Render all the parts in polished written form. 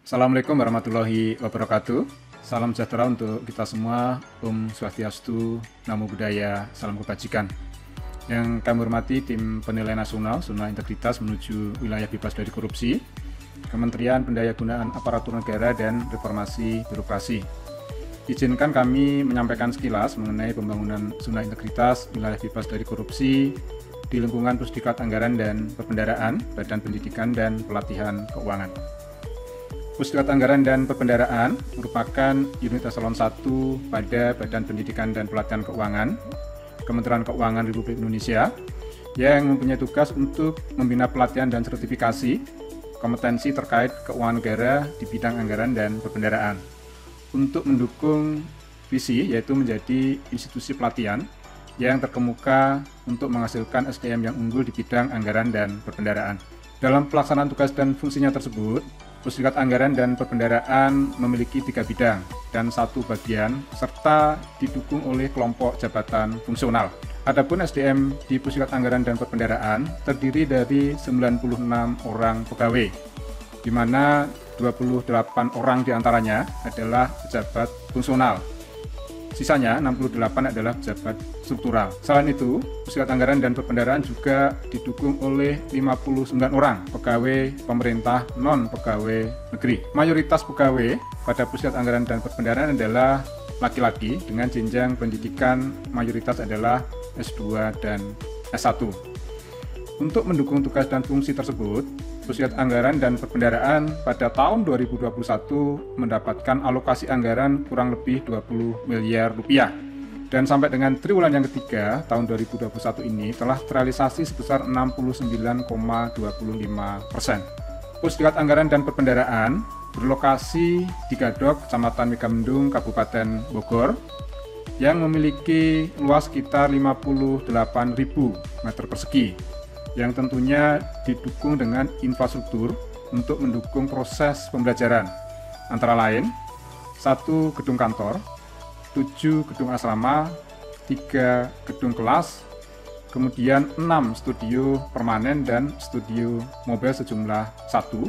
Assalamualaikum warahmatullahi wabarakatuh. Salam sejahtera untuk kita semua. Om Swastiastu, Namo Buddhaya, salam kebajikan. Yang kami hormati tim penilai nasional zona integritas menuju wilayah bebas dari korupsi, Kementerian Pendayagunaan Aparatur Negara dan Reformasi Birokrasi. Izinkan kami menyampaikan sekilas mengenai pembangunan zona integritas wilayah bebas dari korupsi di lingkungan Pusdikat Anggaran dan Perbendaharaan, Badan Pendidikan dan Pelatihan Keuangan. Pusdikat Anggaran dan Perbendaharaan merupakan unit eselon 1 pada Badan Pendidikan dan Pelatihan Keuangan, Kementerian Keuangan Republik Indonesia, yang mempunyai tugas untuk membina pelatihan dan sertifikasi kompetensi terkait keuangan negara di bidang anggaran dan perbendaharaan, untuk mendukung visi yaitu menjadi institusi pelatihan yang terkemuka untuk menghasilkan SDM yang unggul di bidang anggaran dan perbendaharaan. Dalam pelaksanaan tugas dan fungsinya tersebut, Pusdikat Anggaran dan Perbendaharaan memiliki 3 bidang dan 1 bagian serta didukung oleh kelompok jabatan fungsional. Adapun SDM di Pusdikat Anggaran dan Perbendaharaan terdiri dari 96 orang pegawai, di mana 28 orang diantaranya adalah pejabat fungsional. Sisanya 68 adalah pejabat struktural. Selain itu, Pusdikat Anggaran dan Perbendaharaan juga didukung oleh 59 orang pegawai pemerintah non-pegawai negeri. Mayoritas pegawai pada Pusdikat Anggaran dan Perbendaharaan adalah laki-laki dengan jenjang pendidikan mayoritas adalah S2 dan S1. Untuk mendukung tugas dan fungsi tersebut, Pusdikat Anggaran dan Perbendaharaan pada tahun 2021 mendapatkan alokasi anggaran kurang lebih 20 miliar rupiah. Dan sampai dengan triwulan yang ketiga tahun 2021 ini telah terrealisasi sebesar 69,25%. Pusdikat Anggaran dan Perbendaharaan berlokasi di Gadok, Kecamatan Megamendung, Kabupaten Bogor, yang memiliki luas sekitar 58.000 meter persegi, yang tentunya didukung dengan infrastruktur untuk mendukung proses pembelajaran, antara lain 1 gedung kantor, 7 gedung asrama, 3 gedung kelas, kemudian 6 studio permanen dan studio mobile sejumlah 1,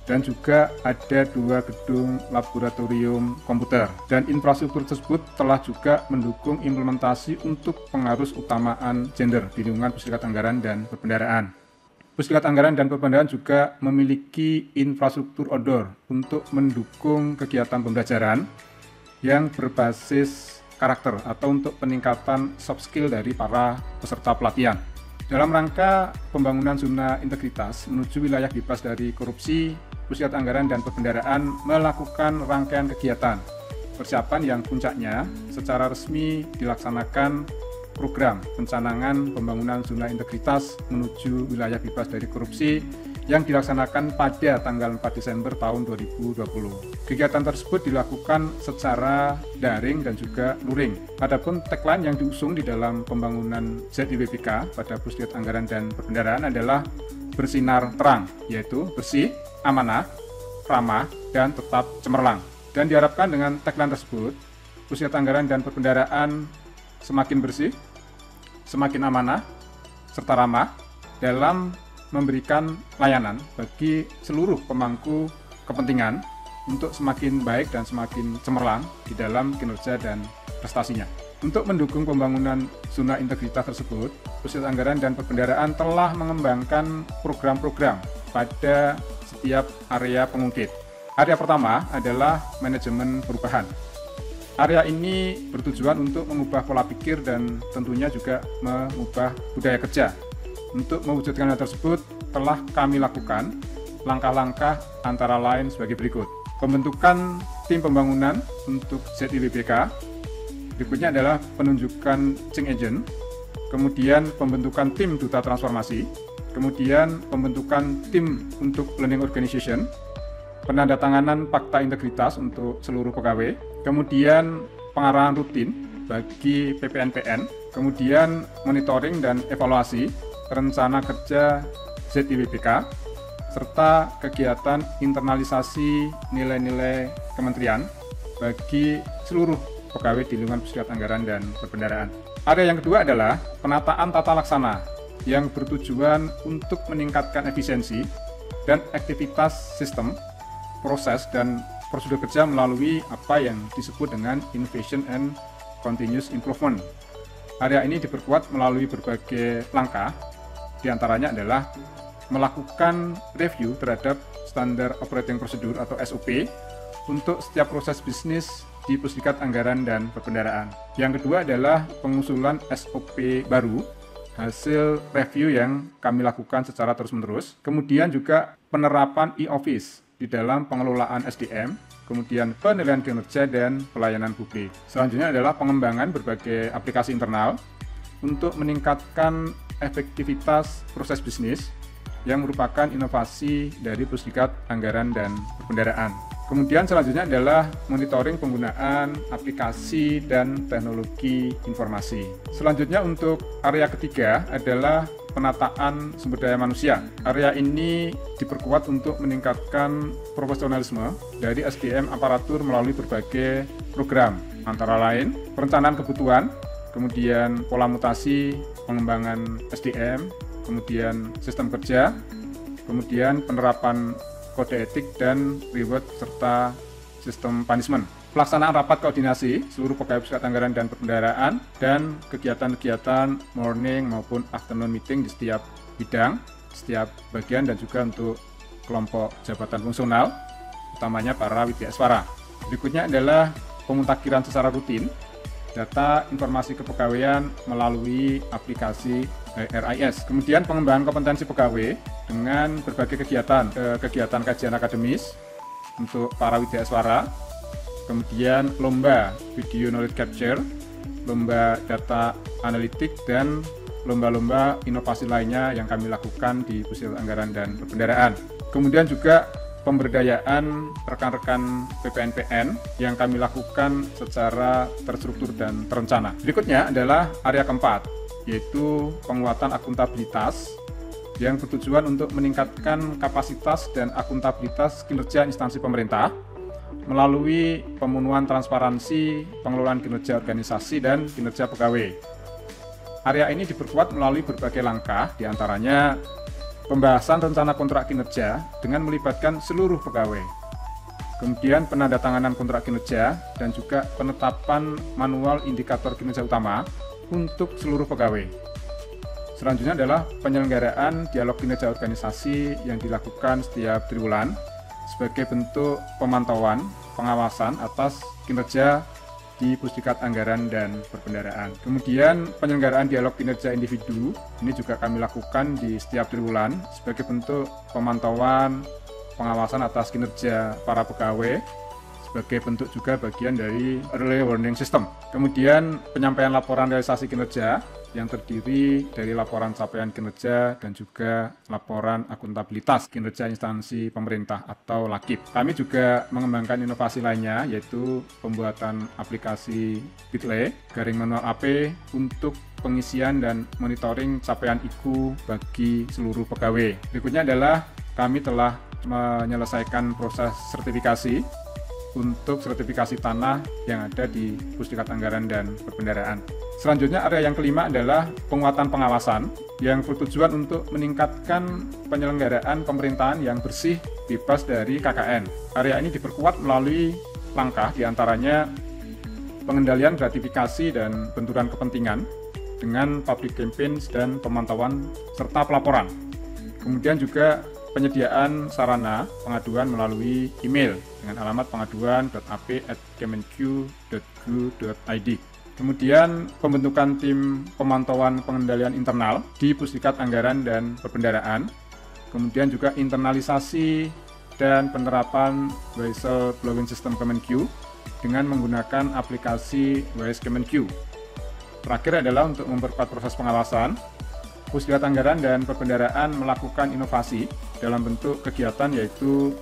dan juga ada 2 gedung laboratorium komputer. Dan infrastruktur tersebut telah juga mendukung implementasi untuk pengarus utamaan gender di lingkungan Pusdikat Anggaran dan Perbendaharaan. Pusdikat Anggaran dan Perbendaharaan juga memiliki infrastruktur outdoor untuk mendukung kegiatan pembelajaran yang berbasis karakter atau untuk peningkatan soft skill dari para peserta pelatihan. Dalam rangka pembangunan zona integritas menuju wilayah bebas dari korupsi, Pusdikat Anggaran dan Perbendaharaan melakukan rangkaian kegiatan persiapan yang puncaknya secara resmi dilaksanakan program pencanangan pembangunan zona integritas menuju wilayah bebas dari korupsi yang dilaksanakan pada tanggal 4 Desember tahun 2020. Kegiatan tersebut dilakukan secara daring dan juga luring. Adapun tagline yang diusung di dalam pembangunan ZIWBK pada Pusdikat Anggaran dan Perbendaharaan adalah bersinar terang, yaitu bersih, amanah, ramah, dan tetap cemerlang. Dan diharapkan dengan tagline tersebut, Pusdikat Anggaran dan Perbendaharaan semakin bersih, semakin amanah, serta ramah dalam memberikan layanan bagi seluruh pemangku kepentingan untuk semakin baik dan semakin cemerlang di dalam kinerja dan prestasinya. Untuk mendukung pembangunan zona integritas tersebut, Pusdikat Anggaran dan Perbendaharaan telah mengembangkan program-program pada setiap area pengungkit. Area pertama adalah manajemen perubahan. Area ini bertujuan untuk mengubah pola pikir dan tentunya juga mengubah budaya kerja. Untuk mewujudkan hal tersebut, telah kami lakukan langkah-langkah antara lain sebagai berikut. Pembentukan tim pembangunan untuk ZIWBK, berikutnya adalah penunjukan change agent, kemudian pembentukan tim duta transformasi, kemudian pembentukan tim untuk planning organization, penandatanganan fakta integritas untuk seluruh pegawai, kemudian pengarahan rutin bagi PPNPN, kemudian monitoring dan evaluasi rencana kerja ZIWBK, serta kegiatan internalisasi nilai-nilai kementerian bagi seluruh pegawai di lingkungan Pusdikat Anggaran dan Perbendaharaan. Area yang kedua adalah penataan tata laksana yang bertujuan untuk meningkatkan efisiensi dan aktivitas sistem proses dan prosedur kerja melalui apa yang disebut dengan Innovation and Continuous Improvement. Area ini diperkuat melalui berbagai langkah, diantaranya adalah melakukan review terhadap standar operating procedure atau SOP untuk setiap proses bisnis di Pusdikat Anggaran dan Perbendaharaan. Yang kedua adalah pengusulan SOP baru, hasil review yang kami lakukan secara terus-menerus. Kemudian juga penerapan e-office di dalam pengelolaan SDM, kemudian penilaian kinerja dan pelayanan publik. Selanjutnya adalah pengembangan berbagai aplikasi internal untuk meningkatkan efektivitas proses bisnis yang merupakan inovasi dari Pusdikat Anggaran dan Perbendaharaan. Kemudian selanjutnya adalah monitoring penggunaan aplikasi dan teknologi informasi. Selanjutnya untuk area ketiga adalah penataan sumber daya manusia. Area ini diperkuat untuk meningkatkan profesionalisme dari SDM aparatur melalui berbagai program, antara lain perencanaan kebutuhan, kemudian pola mutasi, pengembangan SDM, kemudian sistem kerja, kemudian penerapan kode etik dan reward serta sistem punishment. Pelaksanaan rapat koordinasi seluruh pegawai Pusdikat Anggaran dan Perbendaharaan dan kegiatan-kegiatan morning maupun afternoon meeting di setiap bidang, setiap bagian dan juga untuk kelompok jabatan fungsional, utamanya para widyaswara. Berikutnya adalah pemutakhiran secara rutin data informasi kepegawaian melalui aplikasi RIS. Kemudian pengembangan kompetensi pegawai dengan berbagai kegiatan kajian akademis untuk para widyaswara, kemudian lomba video knowledge capture, lomba data analitik, dan lomba-lomba inovasi lainnya yang kami lakukan di Pusdikat Anggaran dan Perbendaharaan. Kemudian juga pemberdayaan rekan-rekan PPNPN yang kami lakukan secara terstruktur dan terencana. Berikutnya adalah area keempat, yaitu penguatan akuntabilitas yang bertujuan untuk meningkatkan kapasitas dan akuntabilitas kinerja instansi pemerintah melalui pemenuhan transparansi, pengelolaan kinerja organisasi, dan kinerja pegawai. Area ini diperkuat melalui berbagai langkah, diantaranya pembahasan rencana kontrak kinerja dengan melibatkan seluruh pegawai, kemudian penandatanganan kontrak kinerja, dan juga penetapan manual indikator kinerja utama untuk seluruh pegawai. Selanjutnya adalah penyelenggaraan dialog kinerja organisasi yang dilakukan setiap triwulan sebagai bentuk pemantauan, pengawasan atas kinerja di Pusdikat Anggaran dan Perbendaharaan. Kemudian penyelenggaraan dialog kinerja individu ini juga kami lakukan di setiap triwulan sebagai bentuk pemantauan, pengawasan atas kinerja para pegawai, sebagai bentuk juga bagian dari early warning system. Kemudian penyampaian laporan realisasi kinerja yang terdiri dari laporan capaian kinerja dan juga laporan akuntabilitas kinerja instansi pemerintah atau LAKIP. Kami juga mengembangkan inovasi lainnya, yaitu pembuatan aplikasi Bitly garing manual AP untuk pengisian dan monitoring capaian IKU bagi seluruh pegawai. Berikutnya adalah kami telah menyelesaikan proses sertifikasi untuk sertifikasi tanah yang ada di Pusdikat Anggaran dan Perbendaharaan. Selanjutnya area yang kelima adalah penguatan pengawasan yang bertujuan untuk meningkatkan penyelenggaraan pemerintahan yang bersih, bebas dari KKN. Area ini diperkuat melalui langkah diantaranya pengendalian gratifikasi dan benturan kepentingan dengan public campaigns dan pemantauan serta pelaporan. Kemudian juga penyediaan sarana pengaduan melalui email dengan alamat pengaduan.ap@kemenq.go.id. Kemudian pembentukan tim pemantauan pengendalian internal di Pusdikat Anggaran dan Perbendaharaan. Kemudian juga internalisasi dan penerapan whistleblowing system Kemenq dengan menggunakan aplikasi WISE Kemenq. Terakhir adalah untuk memperkuat proses pengawasan, Pusdikat Anggaran dan Perbendaharaan melakukan inovasi dalam bentuk kegiatan yaitu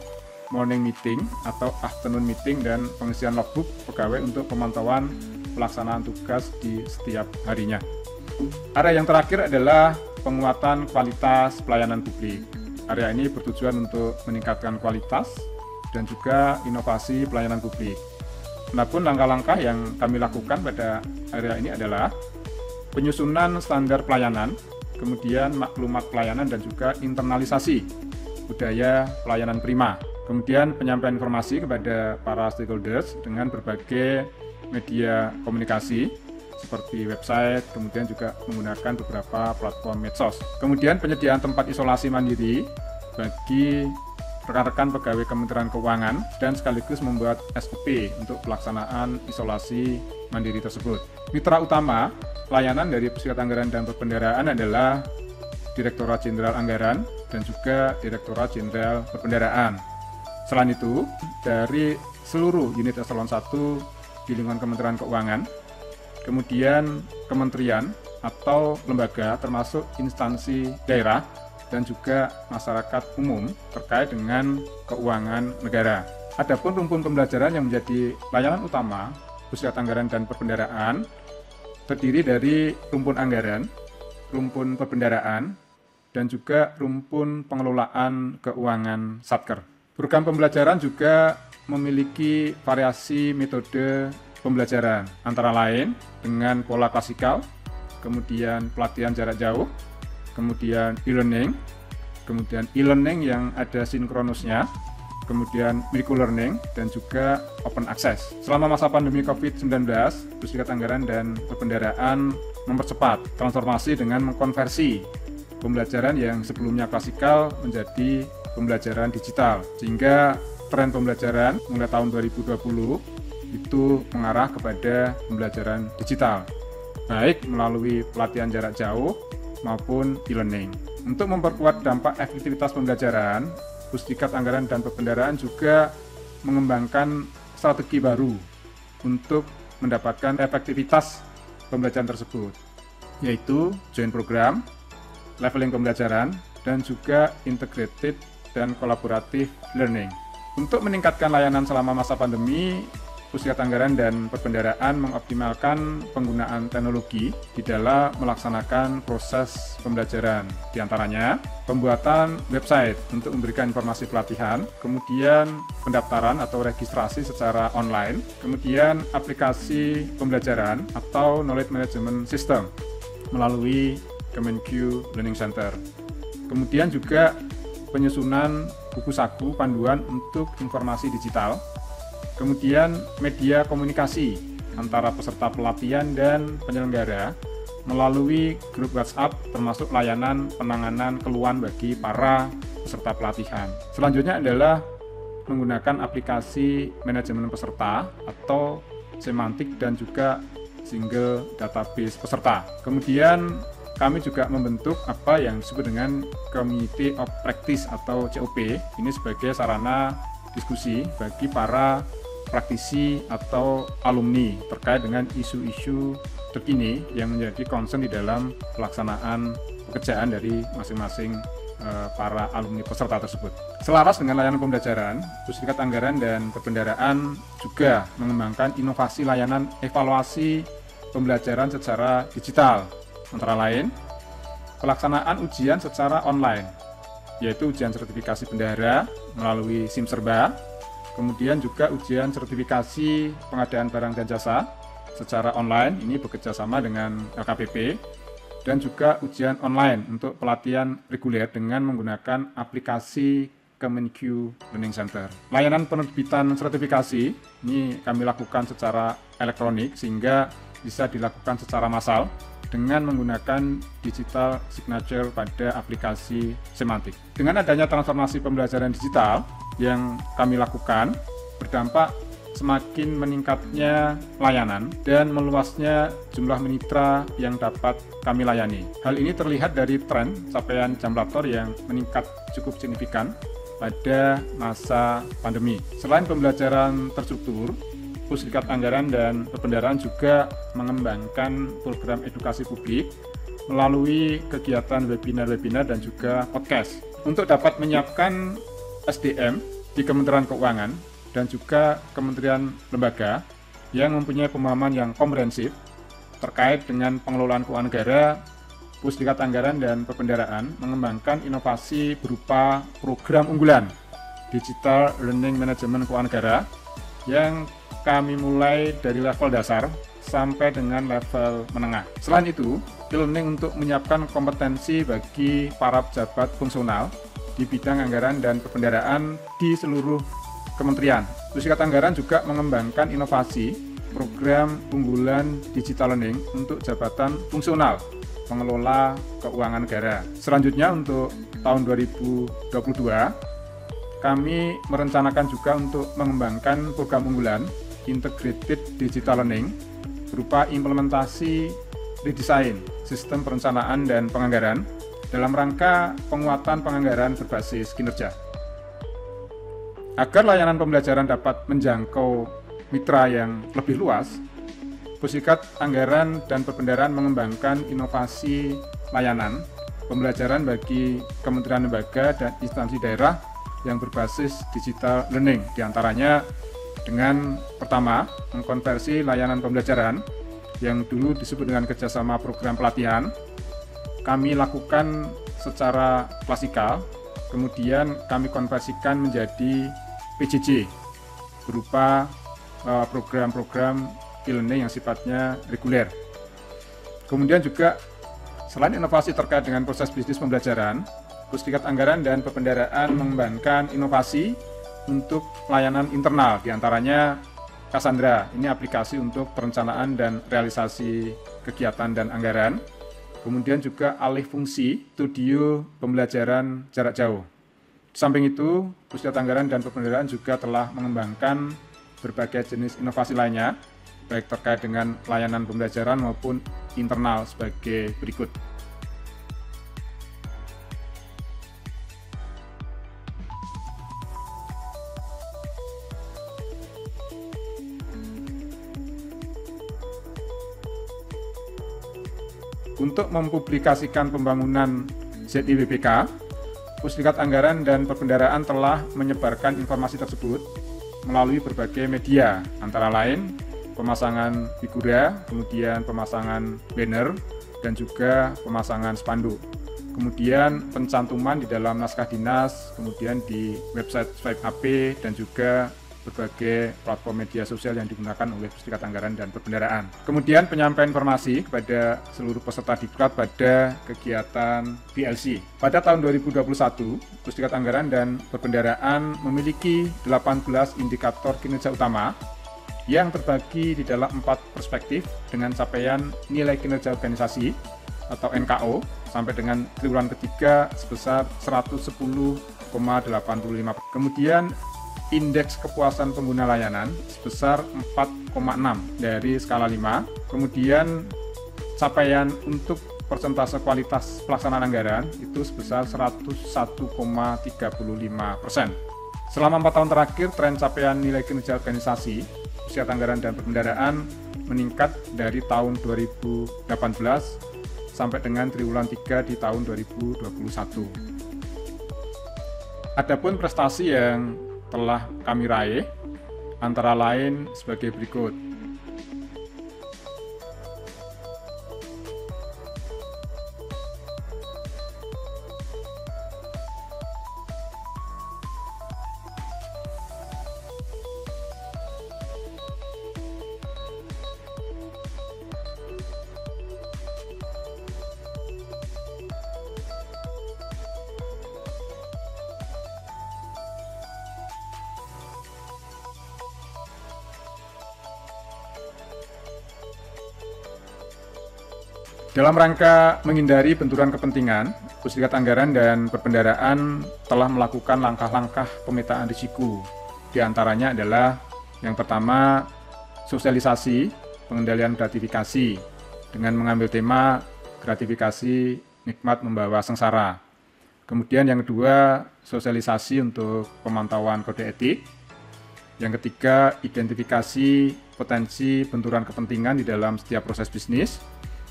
morning meeting atau afternoon meeting dan pengisian logbook pegawai untuk pemantauan pelaksanaan tugas di setiap harinya. Area yang terakhir adalah penguatan kualitas pelayanan publik. Area ini bertujuan untuk meningkatkan kualitas dan juga inovasi pelayanan publik. Adapun langkah-langkah yang kami lakukan pada area ini adalah penyusunan standar pelayanan, kemudian maklumat pelayanan dan juga internalisasi budaya pelayanan prima. Kemudian penyampaian informasi kepada para stakeholders dengan berbagai media komunikasi seperti website, kemudian juga menggunakan beberapa platform medsos. Kemudian penyediaan tempat isolasi mandiri bagi rekan-rekan pegawai Kementerian Keuangan dan sekaligus membuat SOP untuk pelaksanaan isolasi mandiri tersebut. Mitra utama layanan dari Pusdikat Anggaran dan Perbendaharaan adalah Direktorat Jenderal Anggaran dan juga Direktorat Jenderal Perbendaharaan. Selain itu, dari seluruh unit eselon 1 di lingkungan Kementerian Keuangan, kemudian kementerian atau lembaga termasuk instansi daerah dan juga masyarakat umum terkait dengan keuangan negara. Adapun rumpun pembelajaran yang menjadi layanan utama Pusdikat Anggaran dan Perbendaharaan terdiri dari rumpun anggaran, rumpun perbendaharaan, dan juga rumpun pengelolaan keuangan Satker. Program pembelajaran juga memiliki variasi metode pembelajaran, antara lain dengan pola klasikal, kemudian pelatihan jarak jauh, kemudian e-learning, kemudian e-learning yang ada sinkronusnya, kemudian micro-learning, dan juga open access. Selama masa pandemi COVID-19, Pusdikat Anggaran dan Perbendaharaan mempercepat transformasi dengan mengkonversi pembelajaran yang sebelumnya klasikal menjadi pembelajaran digital, sehingga tren pembelajaran mulai tahun 2020 itu mengarah kepada pembelajaran digital, baik melalui pelatihan jarak jauh maupun e-learning. Untuk memperkuat dampak efektivitas pembelajaran, Pusdikat Anggaran dan Perbendaharaan juga mengembangkan strategi baru untuk mendapatkan efektivitas pembelajaran tersebut, yaitu joint program, leveling pembelajaran, dan juga integrated dan kolaboratif learning. Untuk meningkatkan layanan selama masa pandemi, Pusdikat Anggaran dan Perbendaharaan mengoptimalkan penggunaan teknologi di dalam melaksanakan proses pembelajaran. Di antaranya, pembuatan website untuk memberikan informasi pelatihan, kemudian pendaftaran atau registrasi secara online, kemudian aplikasi pembelajaran atau knowledge management system melalui Kemenq Learning Center. Kemudian juga penyusunan buku saku panduan untuk informasi digital, kemudian media komunikasi antara peserta pelatihan dan penyelenggara melalui grup WhatsApp termasuk layanan penanganan keluhan bagi para peserta pelatihan. Selanjutnya adalah menggunakan aplikasi manajemen peserta atau semantik dan juga single database peserta. Kemudian kami juga membentuk apa yang disebut dengan Community of Practice atau COP. Ini sebagai sarana diskusi bagi para praktisi atau alumni terkait dengan isu-isu terkini yang menjadi concern di dalam pelaksanaan pekerjaan dari masing-masing para alumni peserta tersebut. Selaras dengan layanan pembelajaran, Pusdikat Anggaran dan Perbendaharaan juga mengembangkan inovasi layanan evaluasi pembelajaran secara digital. Antara lain, pelaksanaan ujian secara online, yaitu ujian sertifikasi bendahara melalui SIM Serba, kemudian juga ujian sertifikasi pengadaan barang dan jasa secara online, ini bekerja sama dengan LKPP, dan juga ujian online untuk pelatihan reguler dengan menggunakan aplikasi Kemenq Learning Center. Layanan penerbitan sertifikasi ini kami lakukan secara elektronik sehingga bisa dilakukan secara massal dengan menggunakan digital signature pada aplikasi semantik. Dengan adanya transformasi pembelajaran digital yang kami lakukan, berdampak semakin meningkatnya layanan dan meluasnya jumlah mitra yang dapat kami layani. Hal ini terlihat dari tren capaian jam labtor yang meningkat cukup signifikan pada masa pandemi. Selain pembelajaran terstruktur, Pusdikat Anggaran dan Perbendaharaan juga mengembangkan program edukasi publik melalui kegiatan webinar-webinar dan juga podcast untuk dapat menyiapkan SDM di Kementerian Keuangan dan juga kementerian lembaga yang mempunyai pemahaman yang komprehensif terkait dengan pengelolaan keuangan negara. Pusdikat Anggaran dan Perbendaharaan mengembangkan inovasi berupa program unggulan Digital Learning Management Keuangan Negara yang kami mulai dari level dasar sampai dengan level menengah. Selain itu, e-learning untuk menyiapkan kompetensi bagi para pejabat fungsional di bidang anggaran dan perbendaharaan di seluruh kementerian. Pusdikat Anggaran juga mengembangkan inovasi program unggulan digital learning untuk jabatan fungsional pengelola keuangan negara. Selanjutnya untuk tahun 2022, kami merencanakan juga untuk mengembangkan program unggulan Integrated Digital Learning berupa implementasi redesign sistem perencanaan dan penganggaran dalam rangka penguatan penganggaran berbasis kinerja. Agar layanan pembelajaran dapat menjangkau mitra yang lebih luas, Pusdikat Anggaran dan Perbendaharaan mengembangkan inovasi layanan pembelajaran bagi kementerian lembaga dan instansi daerah yang berbasis digital learning, diantaranya dengan pertama, mengkonversi layanan pembelajaran yang dulu disebut dengan kerjasama program pelatihan, kami lakukan secara klasikal, kemudian kami konversikan menjadi PJJ berupa program-program e-learning yang sifatnya reguler. Kemudian juga selain inovasi terkait dengan proses bisnis pembelajaran, Pusdikat Anggaran dan Perbendaharaan mengembangkan inovasi untuk layanan internal, diantaranya Cassandra, ini aplikasi untuk perencanaan dan realisasi kegiatan dan anggaran. Kemudian juga alih fungsi studio pembelajaran jarak jauh. Di samping itu, Pusdikat Anggaran dan Perbendaharaan juga telah mengembangkan berbagai jenis inovasi lainnya, baik terkait dengan layanan pembelajaran maupun internal sebagai berikut. Untuk mempublikasikan pembangunan ZIWBK, Pusdikat Anggaran dan Perbendaharaan telah menyebarkan informasi tersebut melalui berbagai media, antara lain pemasangan figura, kemudian pemasangan banner, dan juga pemasangan spanduk. Kemudian pencantuman di dalam naskah dinas, kemudian di website Swipe AP, dan juga berbagai platform media sosial yang digunakan oleh Pusdikat Anggaran dan Perbendaharaan. Kemudian penyampaian informasi kepada seluruh peserta diklat pada kegiatan PLC. Pada tahun 2021, Pusdikat Anggaran dan Perbendaharaan memiliki 18 indikator kinerja utama yang terbagi di dalam 4 perspektif dengan capaian nilai kinerja organisasi atau NKO sampai dengan triwulan ketiga sebesar 110,85. Kemudian indeks kepuasan pengguna layanan sebesar 4,6 dari skala 5. Kemudian capaian untuk persentase kualitas pelaksanaan anggaran itu sebesar 101,35%. Selama 4 tahun terakhir, tren capaian nilai kinerja organisasi, Pusdikat Anggaran dan Perbendaharaan meningkat dari tahun 2018 sampai dengan triwulan 3 di tahun 2021. Adapun prestasi yang telah kami raih antara lain sebagai berikut. Dalam rangka menghindari benturan kepentingan, Pusdikat Anggaran dan Perbendaharaan telah melakukan langkah-langkah pemetaan risiko. Di antaranya adalah yang pertama, sosialisasi pengendalian gratifikasi dengan mengambil tema gratifikasi nikmat membawa sengsara. Kemudian yang kedua, sosialisasi untuk pemantauan kode etik. Yang ketiga, identifikasi potensi benturan kepentingan di dalam setiap proses bisnis.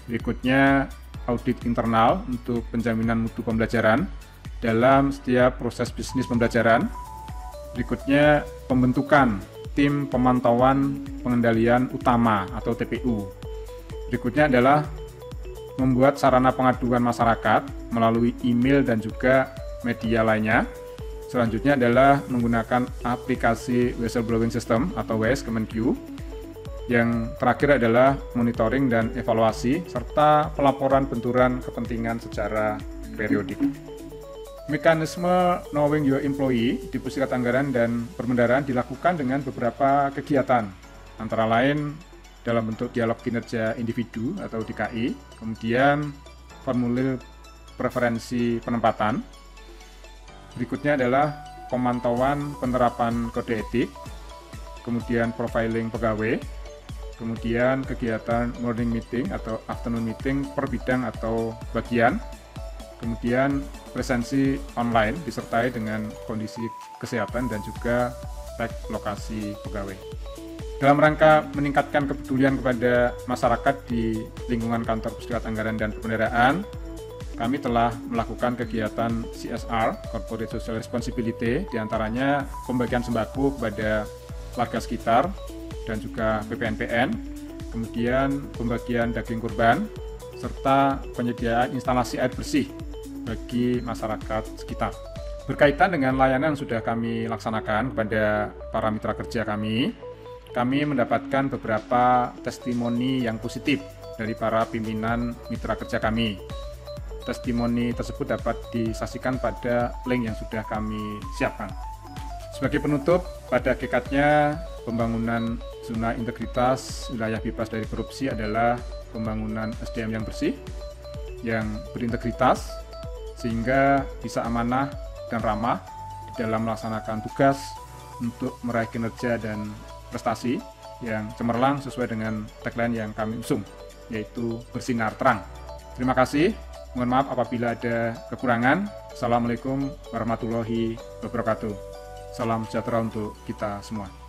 Berikutnya, audit internal untuk penjaminan mutu pembelajaran dalam setiap proses bisnis pembelajaran. Berikutnya, pembentukan tim pemantauan pengendalian utama atau TPU. Berikutnya adalah membuat sarana pengaduan masyarakat melalui email dan juga media lainnya. Selanjutnya adalah menggunakan aplikasi whistleblowing system atau WIS Kemenkyu. Yang terakhir adalah monitoring dan evaluasi serta pelaporan benturan kepentingan secara periodik. Mekanisme Knowing Your Employee di Pusdikat Anggaran dan Perbendaharaan dilakukan dengan beberapa kegiatan, antara lain dalam bentuk dialog kinerja individu atau DKI, kemudian formulir preferensi penempatan. Berikutnya adalah pemantauan penerapan kode etik, kemudian profiling pegawai, kemudian kegiatan morning meeting atau afternoon meeting per bidang atau bagian, kemudian presensi online disertai dengan kondisi kesehatan dan juga cek lokasi pegawai. Dalam rangka meningkatkan kepedulian kepada masyarakat di lingkungan kantor Pusdikat Anggaran dan Perbendaharaan, kami telah melakukan kegiatan CSR, Corporate Social Responsibility, diantaranya pembagian sembako kepada warga sekitar dan juga PPNPN, kemudian pembagian daging kurban, serta penyediaan instalasi air bersih bagi masyarakat sekitar. Berkaitan dengan layanan yang sudah kami laksanakan kepada para mitra kerja kami mendapatkan beberapa testimoni yang positif dari para pimpinan mitra kerja kami. Testimoni tersebut dapat disaksikan pada link yang sudah kami siapkan. Sebagai penutup, pada hakikatnya pembangunan zona integritas wilayah bebas dari korupsi adalah pembangunan SDM yang bersih, yang berintegritas, sehingga bisa amanah dan ramah di dalam melaksanakan tugas untuk meraih kinerja dan prestasi yang cemerlang sesuai dengan tagline yang kami usung, yaitu bersinar terang. Terima kasih. Mohon maaf apabila ada kekurangan. Assalamualaikum warahmatullahi wabarakatuh. Salam sejahtera untuk kita semua.